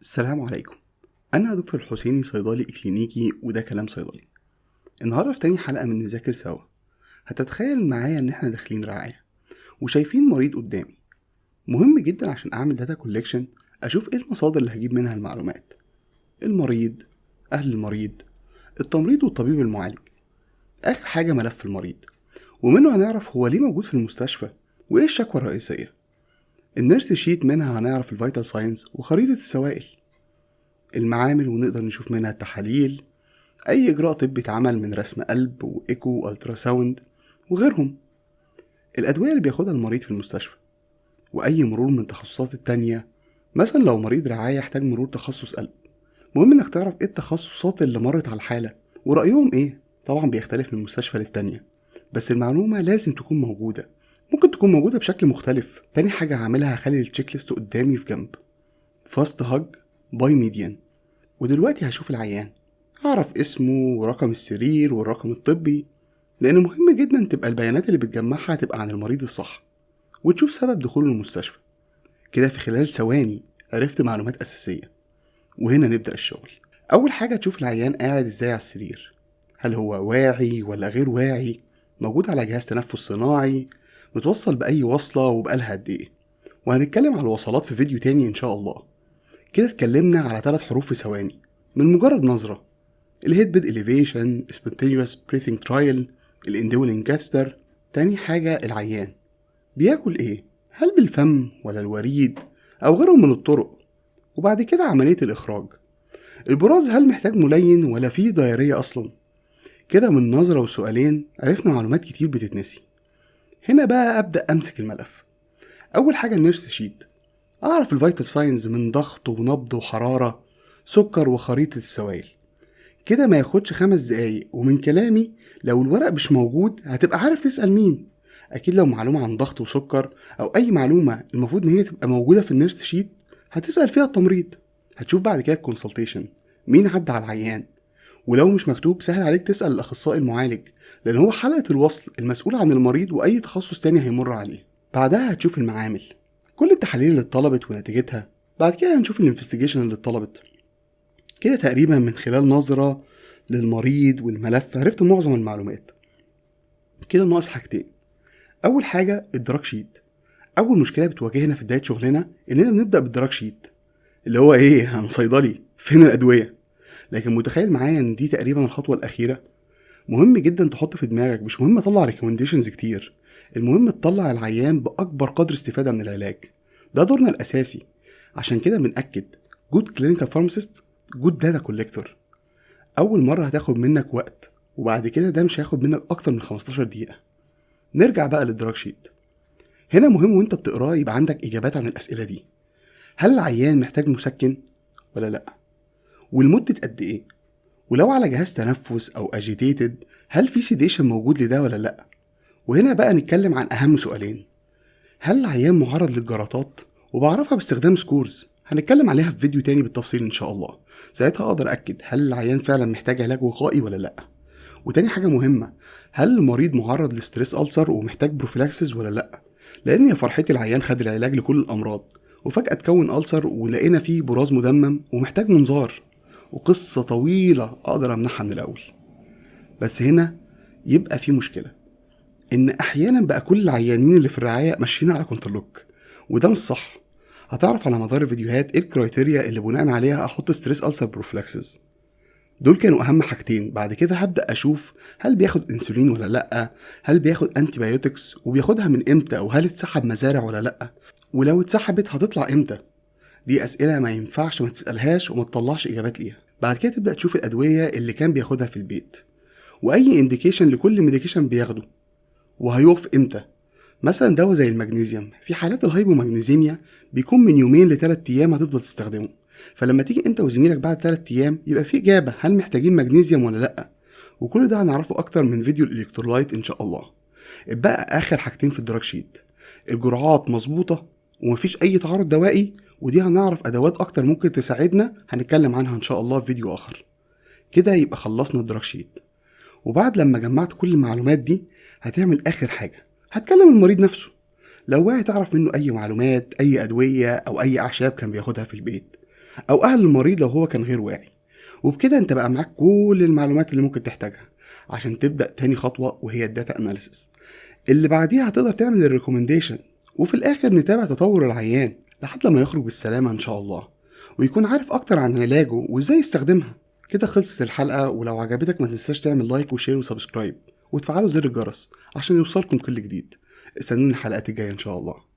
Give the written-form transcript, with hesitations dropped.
السلام عليكم. أنا دكتور حسيني، صيدلي إكلينيكي، وده كلام صيدلي. النهاردة في تاني حلقة من نذاكر سوا. هتتخيل معايا إن إحنا داخلين رعاية وشايفين مريض قدامي. مهم جدا عشان أعمل داتا كوليكشن أشوف إيه المصادر اللي هجيب منها المعلومات: المريض، أهل المريض، التمريض والطبيب المعالج. آخر حاجة ملف المريض، ومنه هنعرف هو ليه موجود في المستشفى وإيه الشكوى الرئيسية. النيرس شيت منها هنعرف الفيتال ساينز وخريطة السوائل. المعامل ونقدر نشوف منها التحاليل، أي إجراء طبي اتعمل من رسم قلب وإيكو وألترا ساوند وغيرهم. الأدوية اللي بياخدها المريض في المستشفى، وأي مرور من التخصصات التانية. مثلا لو مريض رعاية يحتاج مرور تخصص قلب، مهم إنك تعرف إيه التخصصات اللي مرت على الحالة ورأيهم إيه. طبعا بيختلف من مستشفى للتانية، بس المعلومة لازم تكون موجودة. ممكن تكون موجودة بشكل مختلف. تاني حاجة هعملها هخلي التشيك ليست قدامي في جنب: فاست هاج، باي ميديان. ودلوقتي هشوف العيان، أعرف اسمه ورقم السرير والرقم الطبي، لأن مهم جدا تبقى البيانات اللي بتجمعها تبقى عن المريض الصح، وتشوف سبب دخوله المستشفى. كده في خلال ثواني عرفت معلومات أساسية. وهنا نبدأ الشغل. أول حاجة تشوف العيان قاعد إزاي على السرير، هل هو واعي ولا غير واعي، موجود على جهاز تنفس صناعي، متوصل بأي وصلة وبقالها قد إيه. وهنتكلم على الوصلات في فيديو تاني إن شاء الله. كده اتكلمنا على 3 حروف في ثواني من مجرد نظرة: الهيد بيد إليفيشن، spontaneous breathing trial، الاندولين كاثتر. تاني حاجة العيان بياكل ايه، هل بالفم ولا الوريد او غيرهم من الطرق. وبعد كده عملية الإخراج، البراز هل محتاج ملين ولا فيه دايرية أصلا. كده من نظرة وسؤالين عرفنا معلومات كتير بتتنسي. هنا بقى أبدأ أمسك الملف. أول حاجة النيرس شيت، أعرف الفيتال ساينز من ضغط ونبض وحرارة، سكر وخريطة السوائل. كده ما ياخدش 5 دقايق، ومن كلامي لو الورق مش موجود هتبقى عارف تسأل مين. أكيد لو معلومة عن ضغط وسكر أو أي معلومة المفروض إن هي تبقى موجودة في النيرس شيت هتسأل فيها التمريض. هتشوف بعد كده الكونسلتيشن، مين عدى على العيان. ولو مش مكتوب سهل عليك تسأل الأخصائي المعالج، لأن هو حلقة الوصل المسؤول عن المريض وأي تخصص تاني هيمر عليه. بعدها هتشوف المعامل، كل التحاليل اللي اتطلبت ونتيجتها. بعد كده هنشوف الانفستيجيشن اللي اتطلبت. كده تقريبا من خلال نظرة للمريض والملف عرفت معظم المعلومات. كده ناقص حاجتين. أول حاجة الدراج شيت. أول مشكلة بتواجهنا في بداية شغلنا إننا بنبدأ بالدراج شيت، اللي هو إيه، أنا صيدلي فين الأدوية. لكن متخيل معايا إن دي تقريبا الخطوة الأخيرة. مهم جدا تحط في دماغك مش مهم أطلع ريكومنديشنز كتير، المهم تطلع العيان بأكبر قدر استفادة من العلاج. ده دورنا الأساسي. عشان كده بنأكد جود كلينيكال فارماسيست، جود داتا كوليكتور. أول مرة هتاخد منك وقت، وبعد كده ده مش هياخد منك أكتر من 15 دقيقة. نرجع بقى للدراج شيت. هنا مهم وانت بتقراه يبقى عندك إجابات عن الأسئلة دي: هل العيان محتاج مسكن ولا لأ؟ والمدة قد إيه؟ ولو على جهاز تنفس أو أجيتيتد هل في سيديشن موجود لده ولا لأ؟ وهنا بقى نتكلم عن أهم سؤالين: هل العيان معرض للجلطات؟ وبعرفها باستخدام سكورز هنتكلم عليها في فيديو تاني بالتفصيل إن شاء الله. ساعتها أقدر أكد هل العيان فعلا محتاج علاج وقائي ولا لأ. وتاني حاجة مهمة، هل المريض معرض لستريس ألسر ومحتاج بروفيلاكسس ولا لأ. لأن يا فرحتي العيان خد العلاج لكل الأمراض وفجأة تكون ألسر ولقينا فيه براز مدمم ومحتاج منظار، وقصة طويلة أقدر أمنحها من الأول. بس هنا يبقى في مشكلة، إن أحيانا بقى كل العيانين اللي في الرعاية ماشيين على كونترلوك، وده مش صح. هتعرف على مدار الفيديوهات ايه الكرايتيريا اللي بناء عليها احط ستريس ألسر بروفلاكسس. دول كانوا اهم حاجتين. بعد كده هبدأ اشوف هل بياخد انسولين ولا لا، هل بياخد انتي بايوتكس وبياخدها من امتى، وهل اتسحب مزارع ولا لا، ولو اتسحبت هتطلع امتى. دي اسئلة ما ينفعش ما تسألهاش وما تطلعش اجابات ليها. بعد كده تبدأ تشوف الادوية اللي كان بياخدها في البيت، واي انديكيشن لكل ميديكيشن بياخده، وهيقف امتى. مثلا دواء زي المغنيسيوم في حالات الهايبومغنيزيميا بيكون من 2 ل3 ايام هتفضل تستخدمه. فلما تيجي انت وزميلك بعد 3 ايام يبقى في اجابه هل محتاجين مغنيسيوم ولا لا. وكل ده هنعرفه اكتر من فيديو الالكترولايت ان شاء الله. بقى اخر حاجتين في الدراج شيت: الجرعات مظبوطه ومفيش اي تعارض دوائي، ودي هنعرف ادوات اكتر ممكن تساعدنا هنتكلم عنها ان شاء الله في فيديو اخر. كده يبقى خلصنا الدراج شيت. وبعد لما جمعت كل المعلومات دي هتعمل اخر حاجه، هتكلم المريض نفسه. لو واعي تعرف منه اي معلومات، اي ادويه او اي اعشاب كان بياخدها في البيت. أو أهل المريض لو هو كان غير واعي. وبكده انت بقى معاك كل المعلومات اللي ممكن تحتاجها عشان تبدأ تاني خطوة، وهي الداتا اناليسيس. اللي بعديها هتقدر تعمل الريكومنديشن، وفي الآخر نتابع تطور العيان لحد لما يخرج بالسلامة إن شاء الله، ويكون عارف أكتر عن علاجه وإزاي يستخدمها. كده خلصت الحلقة، ولو عجبتك ما تنساش تعمل لايك وشير وسبسكرايب وتفعلوا زر الجرس عشان يوصلكم كل جديد. استنوني الحلقات الجاية إن شاء الله.